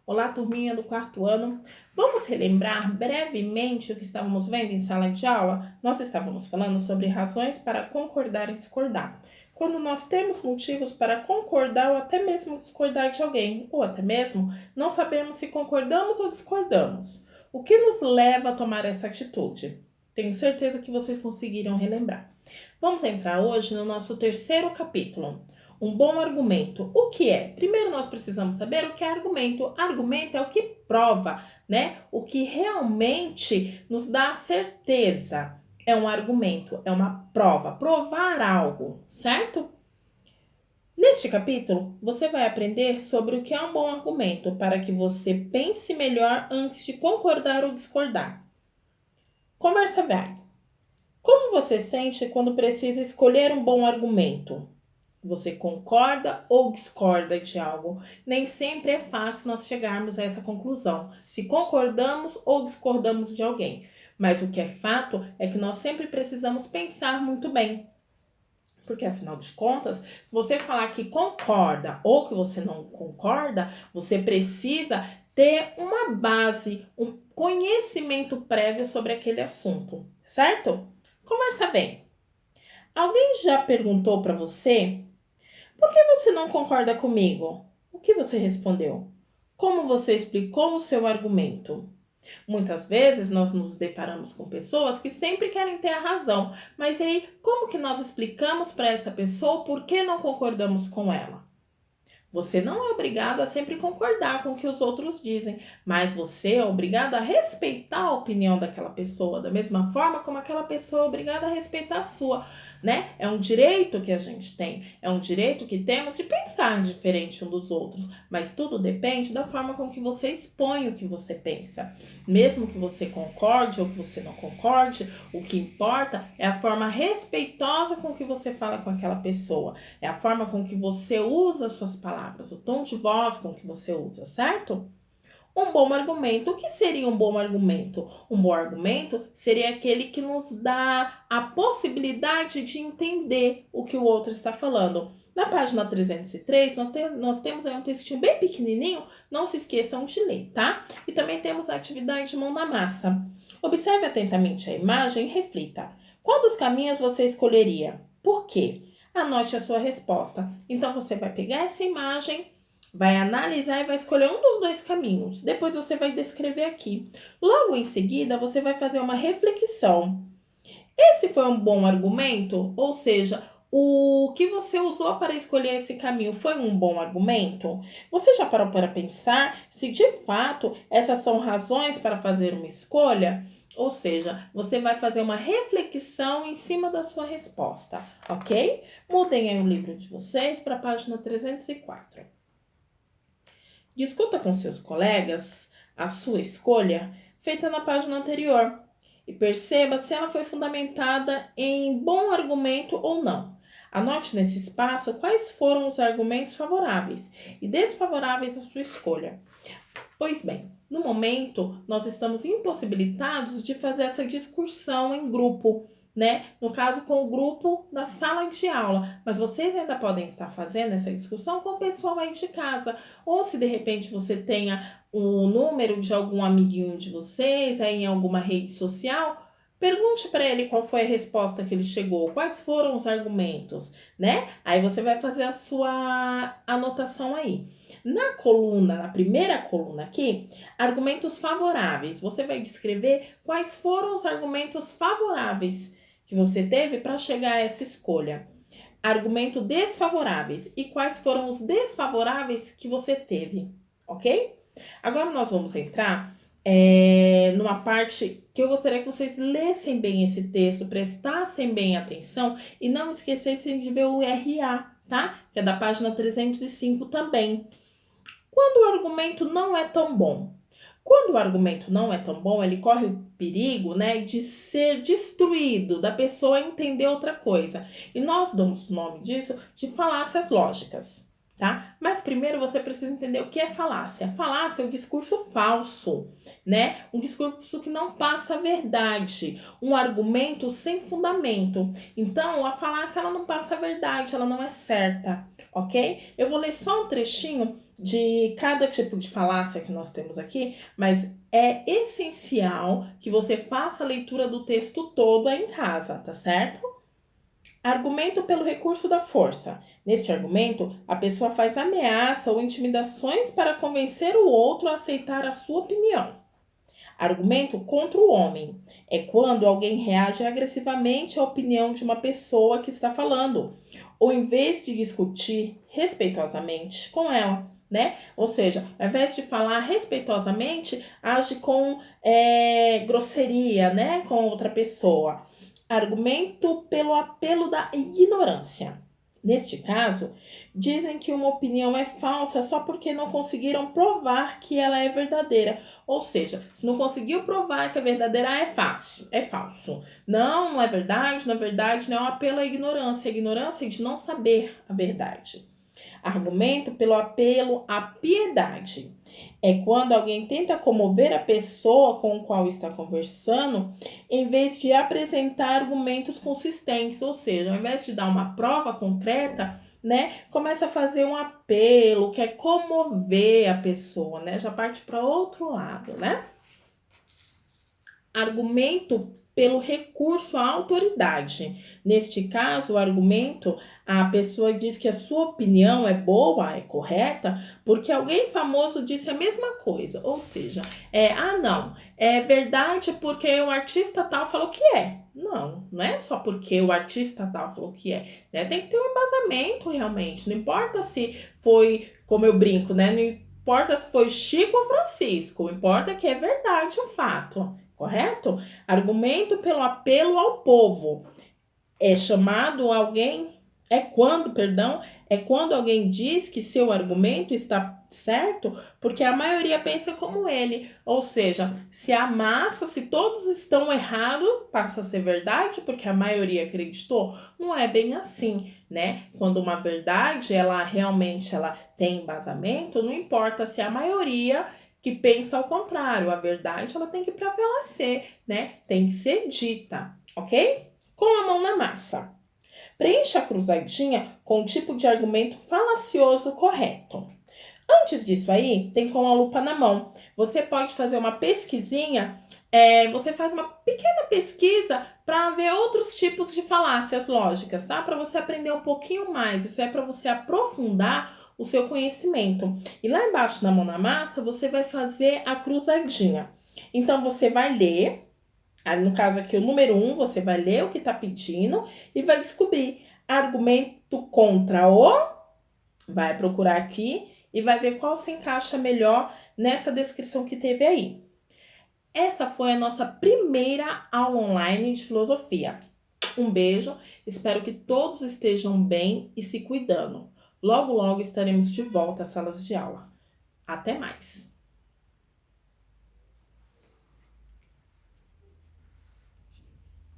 Olá, turminha do quarto ano. Vamos relembrar brevemente o que estávamos vendo em sala de aula? Nós estávamos falando sobre razões para concordar e discordar. Quando nós temos motivos para concordar ou até mesmo discordar de alguém, ou até mesmo não sabemos se concordamos ou discordamos. O que nos leva a tomar essa atitude? Tenho certeza que vocês conseguiram relembrar. Vamos entrar hoje no nosso terceiro capítulo. Um bom argumento. O que é? Primeiro nós precisamos saber o que é argumento. Argumento é o que prova, né? O que realmente nos dá certeza. É um argumento, é uma prova, provar algo, certo? Neste capítulo, você vai aprender sobre o que é um bom argumento para que você pense melhor antes de concordar ou discordar. Conversa vai. Como você sente quando precisa escolher um bom argumento? Você concorda ou discorda de algo? Nem sempre é fácil nós chegarmos a essa conclusão, se concordamos ou discordamos de alguém. Mas o que é fato é que nós sempre precisamos pensar muito bem. Porque afinal de contas, você falar que concorda ou que você não concorda, você precisa ter uma base, um conhecimento prévio sobre aquele assunto, certo? Conversa bem. Alguém já perguntou para você: por que você não concorda comigo? O que você respondeu? Como você explicou o seu argumento? Muitas vezes nós nos deparamos com pessoas que sempre querem ter a razão, mas aí como que nós explicamos para essa pessoa por que não concordamos com ela? Você não é obrigado a sempre concordar com o que os outros dizem, mas você é obrigado a respeitar a opinião daquela pessoa, da mesma forma como aquela pessoa é obrigada a respeitar a sua, né? É um direito que a gente tem, é um direito que temos de pensar diferente um dos outros, mas tudo depende da forma com que você expõe o que você pensa. Mesmo que você concorde ou que você não concorde, o que importa é a forma respeitosa com que você fala com aquela pessoa, é a forma com que você usa as suas palavras, o tom de voz com que você usa, certo? Um bom argumento. O que seria um bom argumento? Um bom argumento seria aquele que nos dá a possibilidade de entender o que o outro está falando. Na página 303, nós temos aí um textinho bem pequenininho, não se esqueçam de ler, tá? E também temos a atividade de mão na massa. Observe atentamente a imagem e reflita. Qual dos caminhos você escolheria? Por quê? Anote a sua resposta. Então, você vai pegar essa imagem, vai analisar e vai escolher um dos dois caminhos. Depois você vai descrever aqui. Logo em seguida, você vai fazer uma reflexão. Esse foi um bom argumento? Ou seja, o que você usou para escolher esse caminho foi um bom argumento? Você já parou para pensar se de fato essas são razões para fazer uma escolha? Ou seja, você vai fazer uma reflexão em cima da sua resposta, ok? Mudem aí o livro de vocês para a página 304. Discuta com seus colegas a sua escolha feita na página anterior e perceba se ela foi fundamentada em bom argumento ou não. Anote nesse espaço quais foram os argumentos favoráveis e desfavoráveis à sua escolha. Pois bem, no momento nós estamos impossibilitados de fazer essa discussão em grupo, né? No caso, com o grupo da sala de aula. Mas vocês ainda podem estar fazendo essa discussão com o pessoal aí de casa. Ou se de repente você tenha o número de algum amiguinho de vocês aí em alguma rede social, pergunte para ele qual foi a resposta que ele chegou, quais foram os argumentos, né? Aí você vai fazer a sua anotação aí. Na primeira coluna aqui, argumentos favoráveis. Você vai descrever quais foram os argumentos favoráveis que você teve para chegar a essa escolha. Argumentos desfavoráveis e quais foram os desfavoráveis que você teve, ok? Agora nós vamos entrar numa parte que eu gostaria que vocês lessem bem esse texto, prestassem bem atenção e não esquecessem de ver o RA, tá? Que é da página 305 também. Quando o argumento não é tão bom? Quando o argumento não é tão bom, ele corre o perigo, né, de ser destruído, da pessoa entender outra coisa. E nós damos o nome disso de falácias lógicas, tá? Mas primeiro você precisa entender o que é falácia. Falácia é um discurso falso, né? Um discurso que não passa a verdade, um argumento sem fundamento. Então, a falácia ela não passa a verdade, ela não é certa. ok? Eu vou ler só um trechinho de cada tipo de falácia que nós temos aqui, mas é essencial que você faça a leitura do texto todo aí em casa, tá certo? Argumento pelo recurso da força. Neste argumento, a pessoa faz ameaça ou intimidações para convencer o outro a aceitar a sua opinião. Argumento contra o homem. É quando alguém reage agressivamente à opinião de uma pessoa que está falando, ou em vez de discutir respeitosamente com ela, né? Ou seja, ao invés de falar respeitosamente, age com grosseria, né? Com outra pessoa. Argumento pelo apelo da ignorância. Neste caso, dizem que uma opinião é falsa só porque não conseguiram provar que ela é verdadeira. Ou seja, se não conseguiu provar que é verdadeira, é fácil, é falso. Não, não é verdade, não é verdade, não é um apelo à ignorância. A ignorância é de não saber a verdade. Argumento pelo apelo à piedade. É quando alguém tenta comover a pessoa com a qual está conversando, em vez de apresentar argumentos consistentes, ou seja, ao invés de dar uma prova concreta, né, começa a fazer um apelo, quer comover a pessoa, né, já parte para outro lado, né? Argumento pelo recurso à autoridade. Neste caso, o argumento, a pessoa diz que a sua opinião é boa, é correta, porque alguém famoso disse a mesma coisa. Ou seja, não, é verdade porque o artista tal falou que é. Não, não é só porque o artista tal falou que é. Né? Tem que ter um embasamento realmente. Não importa se foi, como eu brinco, né? Não importa se foi Chico ou Francisco. O importa é que é verdade o fato. Correto? Argumento pelo apelo ao povo. É chamado alguém, é quando alguém diz que seu argumento está certo, porque a maioria pensa como ele. Ou seja, se a massa, se todos estão errados, passa a ser verdade, porque a maioria acreditou. Não é bem assim, né? Quando uma verdade, ela realmente tem embasamento, não importa se a maioria que pensa ao contrário. A verdade, ela tem que prevalecer, né? Tem que ser dita, ok? Com a mão na massa. Preencha a cruzadinha com o tipo de argumento falacioso correto. Antes disso aí, tem com a lupa na mão. Você pode fazer uma pesquisinha, você faz uma pequena pesquisa para ver outros tipos de falácias lógicas, tá? Para você aprender um pouquinho mais. Isso é para você aprofundar o seu conhecimento. E lá embaixo na mão na massa, você vai fazer a cruzadinha. Então, você vai ler. Aí, no caso aqui, o número 1, você vai ler o que está pedindo e vai descobrir argumento contra o. Vai procurar aqui e vai ver qual se encaixa melhor nessa descrição que teve aí. Essa foi a nossa primeira aula online de filosofia. Um beijo, espero que todos estejam bem e se cuidando. Logo, logo estaremos de volta às salas de aula. Até mais!